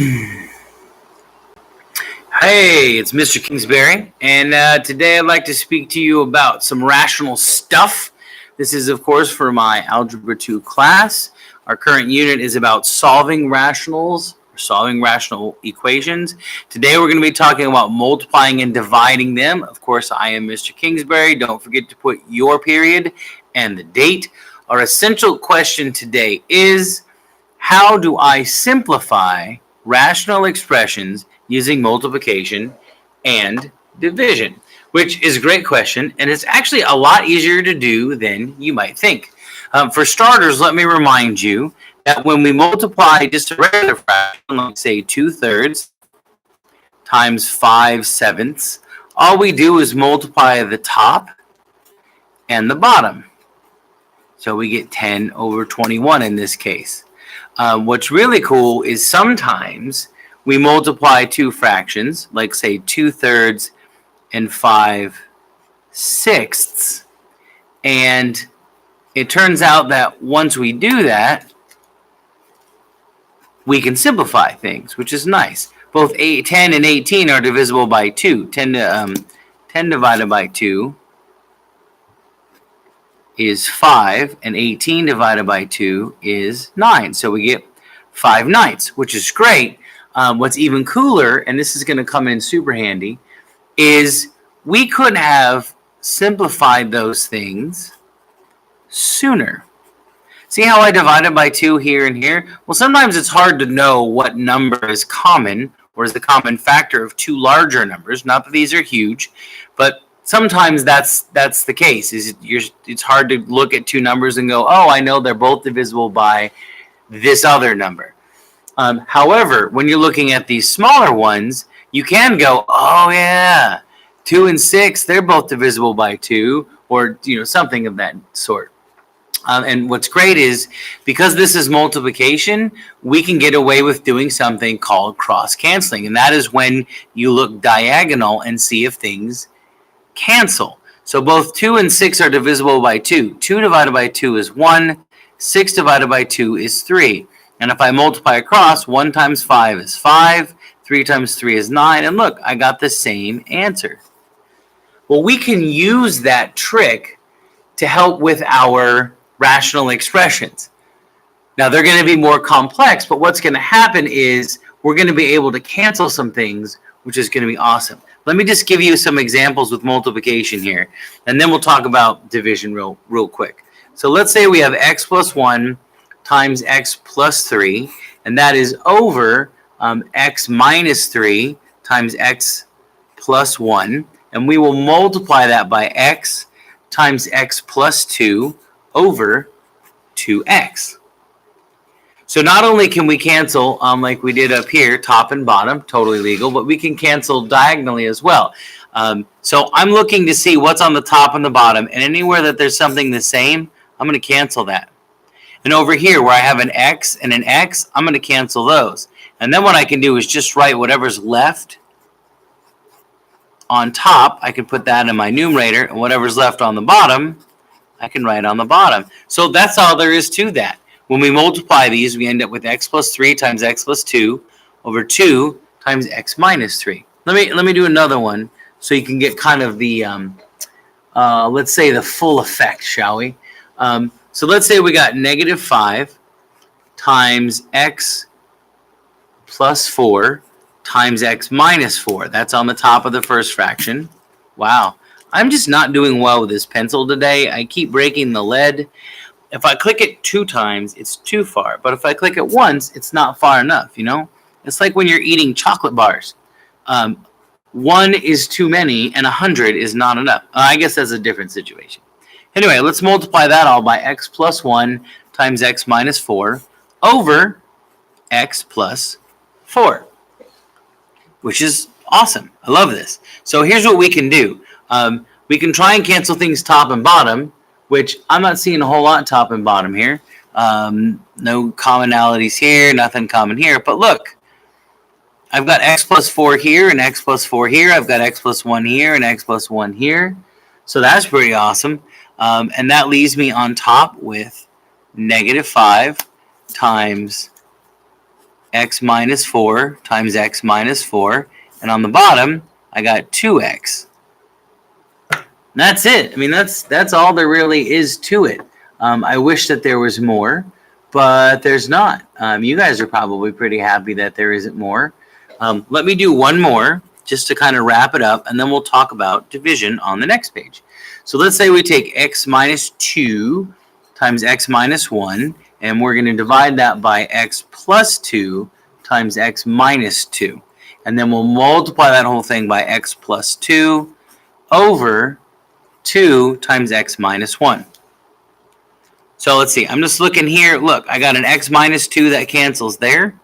Hey, it's Mr. Kingsbury, and today I'd like to speak to you about some rational stuff. This is, of course, for my Algebra 2 class. Our current unit is about solving rationals, or solving rational equations. Today we're going to be talking about multiplying and dividing them. Of course, I am Mr. Kingsbury. Don't forget to put your period and the date. Our essential question today is, how do I simplify rational expressions using multiplication and division? Which is a great question, and it's actually a lot easier to do than you might think. For starters, let me remind you that when we multiply just a regular fraction, like say 2/3 times 5/7, all we do is multiply the top and the bottom. So we get 10 over 21 in this case. What's really cool is sometimes we multiply two fractions, like say 2/3 and 5/6, and it turns out that once we do that, we can simplify things, which is nice. Both 10 and 18 are divisible by 2. 10 divided by 2 is 5, and 18 divided by 2 is 9. So we get 5/9, which is great. What's even cooler, and this is going to come in super handy, is we could have simplified those things sooner. See how I divided by 2 here and here? Well, sometimes it's hard to know what number is common, or is the common factor of two larger numbers. Not that these are huge, but sometimes that's the case. It's hard to look at two numbers and go, oh, I know they're both divisible by this other number. However, when you're looking at these smaller ones, you can go, oh yeah, 2 and 6, they're both divisible by 2, or something of that sort. And what's great is, because this is multiplication, we can get away with doing something called cross-canceling, and that is when you look diagonal and see if things cancel. So both 2 and 6 are divisible by 2. 2 divided by 2 is 1. 6 divided by 2 is 3. And if I multiply across, 1 times 5 is 5. 3 times 3 is 9. And look, I got the same answer. Well, we can use that trick to help with our rational expressions. Now, they're going to be more complex, but what's going to happen is we're going to be able to cancel some things, which is going to be awesome. Let me just give you some examples with multiplication here, and then we'll talk about division real quick. So let's say we have x plus 1 times x plus 3, and that is over x minus 3 times x plus 1, and we will multiply that by x times x plus 2 over 2x. So not only can we cancel like we did up here, top and bottom, totally legal, but we can cancel diagonally as well. So I'm looking to see what's on the top and the bottom, and anywhere that there's something the same, I'm going to cancel that. And over here where I have an x and an x, I'm going to cancel those. And then what I can do is just write whatever's left on top. I can put that in my numerator, and whatever's left on the bottom, I can write on the bottom. So that's all there is to that. When we multiply these, we end up with x plus 3 times x plus 2 over 2 times x minus 3. Let me do another one so you can get kind of the, let's say, the full effect, shall we? So let's say we got negative 5 times x plus 4 times x minus 4. That's on the top of the first fraction. Wow. I'm just not doing well with this pencil today. I keep breaking the lead. If I click it 2 times, it's too far. But if I click it once, it's not far enough, It's like when you're eating chocolate bars. 1 is too many, and 100 is not enough. I guess that's a different situation. Anyway, let's multiply that all by x plus 1 times x minus 4 over x plus 4, which is awesome. I love this. So here's what we can do. We can try and cancel things top and bottom, which I'm not seeing a whole lot top and bottom here. No commonalities here, nothing common here. But look, I've got x plus 4 here and x plus 4 here. I've got x plus 1 here and x plus 1 here. So that's pretty awesome. And that leaves me on top with negative 5 times x minus 4 times x minus 4. And on the bottom, I got 2x. That's it. I mean, that's all there really is to it. I wish that there was more, but there's not. You guys are probably pretty happy that there isn't more. Let me do one more just to kind of wrap it up, and then we'll talk about division on the next page. So let's say we take x minus 2 times x minus 1, and we're going to divide that by x plus 2 times x minus 2. And then we'll multiply that whole thing by x plus 2 over 2 times x minus 1. So let's see. I'm just looking here. Look, I got an x minus 2 that cancels there.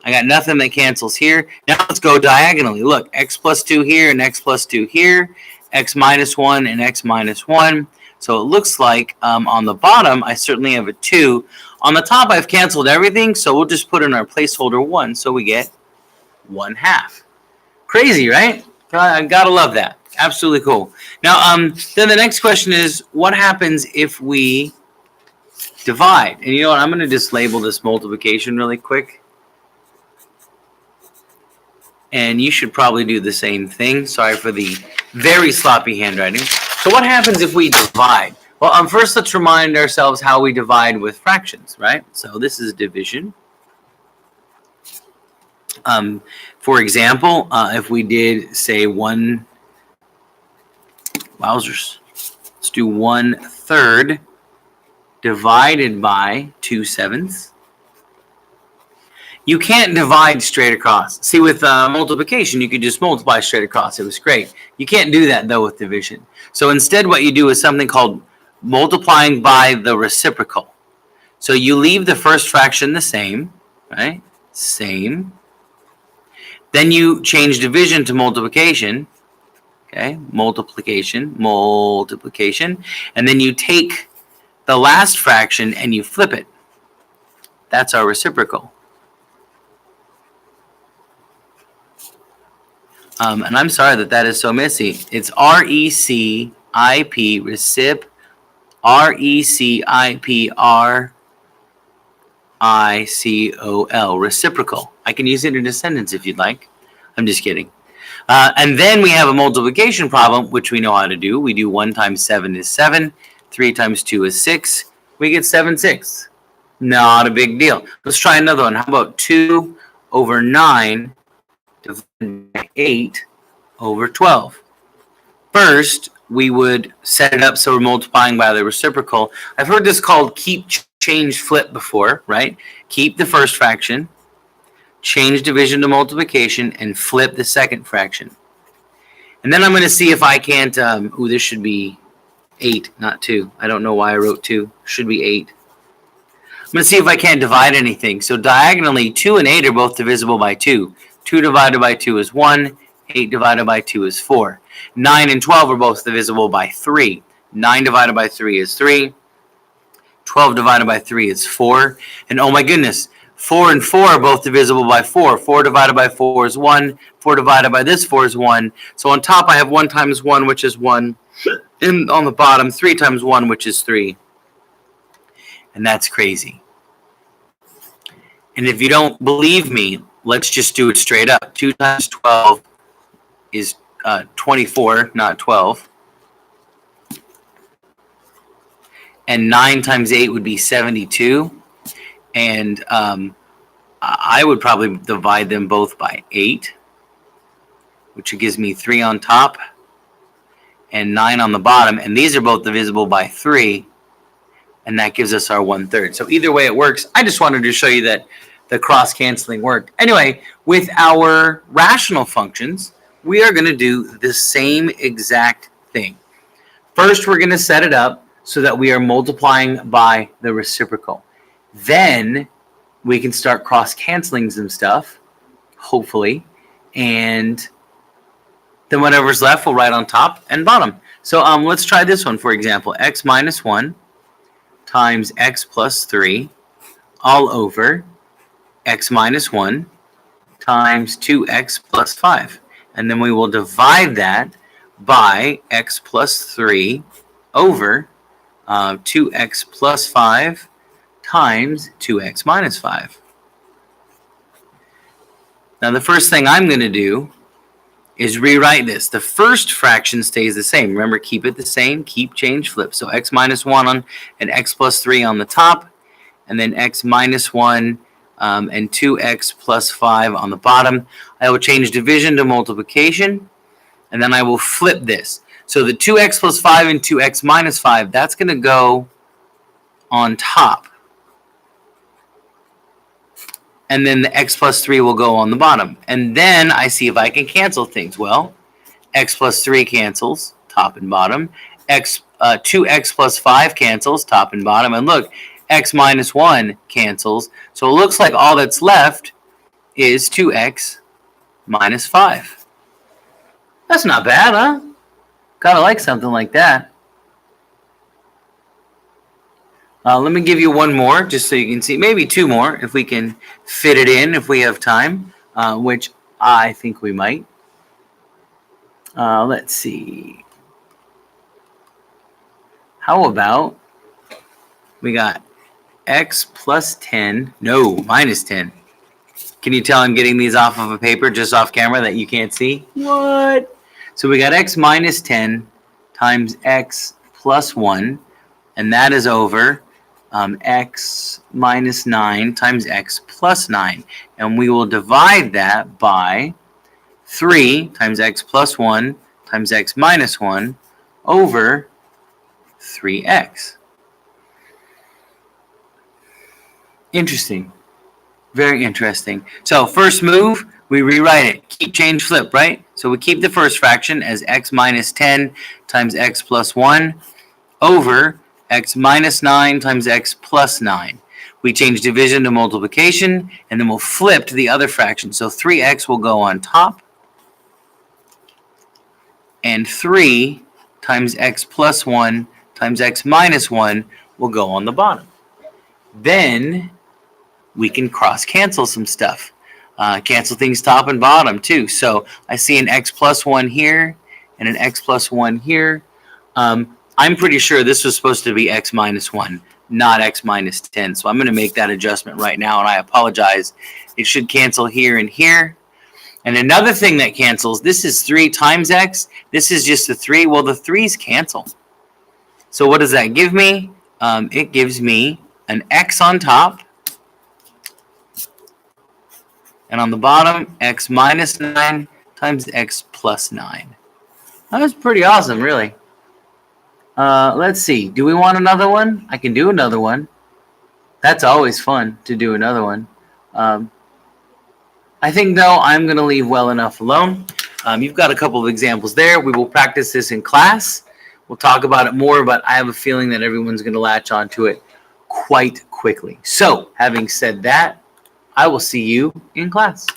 I got nothing that cancels here. Now let's go diagonally. Look, x plus 2 here and x plus 2 here. X minus 1 and x minus 1. So it looks like on the bottom, I certainly have a 2. On the top, I've canceled everything, so we'll just put in our placeholder 1, so we get 1/2. Crazy, right? I gotta love that. Absolutely cool. Now, then the next question is, what happens if we divide? And you know what? I'm going to just label this multiplication really quick. And you should probably do the same thing. Sorry for the very sloppy handwriting. So what happens if we divide? Well, first let's remind ourselves how we divide with fractions, right? So this is division. For example, if we did, say, wowzers, let's do 1/3 divided by 2/7. You can't divide straight across. See, with multiplication, you could just multiply straight across. It was great. You can't do that, though, with division. So instead, what you do is something called multiplying by the reciprocal. So you leave the first fraction the same, right? Same. Then you change division to multiplication. Okay, multiplication, and then you take the last fraction and you flip it. That's our reciprocal. And I'm sorry that is so messy. It's RECIP, recip, RECIPRICOL, reciprocal. I can use it in a sentence if you'd like. I'm just kidding. And then we have a multiplication problem, which we know how to do. We do 1 times 7 is 7. 3 times 2 is 6. We get 7/6. Not a big deal. Let's try another one. How about 2 over 9 divided by 8 over 12? First, we would set it up so we're multiplying by the reciprocal. I've heard this called keep, change, flip before, right? Keep the first fraction, change division to multiplication, and flip the second fraction. And then I'm going to see if I can't, this should be 8, not 2. I don't know why I wrote 2. Should be 8. I'm going to see if I can't divide anything. So diagonally, 2 and 8 are both divisible by 2. 2 divided by 2 is 1. 8 divided by 2 is 4. 9 and 12 are both divisible by 3. 9 divided by 3 is 3. 12 divided by 3 is 4. And oh my goodness, 4 and 4 are both divisible by 4. 4 divided by 4 is 1. 4 divided by this 4 is 1. So on top I have 1 times 1, which is 1. And on the bottom, 3 times 1, which is 3. And that's crazy. And if you don't believe me, let's just do it straight up. 2 times 12 is 24, not 12. And 9 times 8 would be 72. And I would probably divide them both by 8, which gives me 3 on top and 9 on the bottom. And these are both divisible by 3. And that gives us our 1/3. So either way it works. I just wanted to show you that the cross-canceling worked. Anyway, with our rational functions, we are going to do the same exact thing. First, we're going to set it up so that we are multiplying by the reciprocal. Then we can start cross-canceling some stuff, hopefully. And then whatever's left, we'll write on top and bottom. So let's try this one, for example. X minus 1 times x plus 3 all over x minus 1 times 2x plus 5. And then we will divide that by x plus 3 over 2x plus 5 times 2x minus 5. Now the first thing I'm going to do is rewrite this. The first fraction stays the same. Remember, keep it the same, keep, change, flip. So x minus 1 on and x plus 3 on the top, and then x minus 1 and 2x plus 5 on the bottom. I will change division to multiplication, and then I will flip this. So the 2x plus 5 and 2x minus 5, that's going to go on top. And then the x plus 3 will go on the bottom. And then I see if I can cancel things. Well, x plus 3 cancels, top and bottom. 2x plus 5 cancels, top and bottom. And look, x minus 1 cancels. So it looks like all that's left is 2x minus 5. That's not bad, huh? Gotta like something like that. Let me give you one more, just so you can see. Maybe two more, if we can fit it in, if we have time, which I think we might. Let's see. How about we got x plus 10, no, minus 10. Can you tell I'm getting these off of a paper, just off camera, that you can't see? What? So we got x minus 10 times x plus 1, and that is over x minus 9 times x plus 9. And we will divide that by 3 times x plus 1 times x minus 1 over 3x. Interesting. Very interesting. So first move, we rewrite it. Keep, change, flip, right? So we keep the first fraction as x minus 10 times x plus 1 over x minus 9 times x plus 9. We change division to multiplication, and then we'll flip to the other fraction. So 3x will go on top, and 3 times x plus 1 times x minus 1 will go on the bottom. Then we can cross-cancel some stuff. Cancel things top and bottom, too. So I see an x plus 1 here and an x plus 1 here. I'm pretty sure this was supposed to be x minus 1, not x minus 10. So I'm going to make that adjustment right now, and I apologize. It should cancel here and here. And another thing that cancels, this is 3 times x. This is just a 3. Well, the 3's cancel. So what does that give me? It gives me an x on top, and on the bottom, x minus 9 times x plus 9. That was pretty awesome, really. Let's see. Do we want another one? I can do another one. That's always fun to do another one. I think, though, I'm going to leave well enough alone. You've got a couple of examples there. We will practice this in class. We'll talk about it more, but I have a feeling that everyone's going to latch onto it quite quickly. So, having said that, I will see you in class.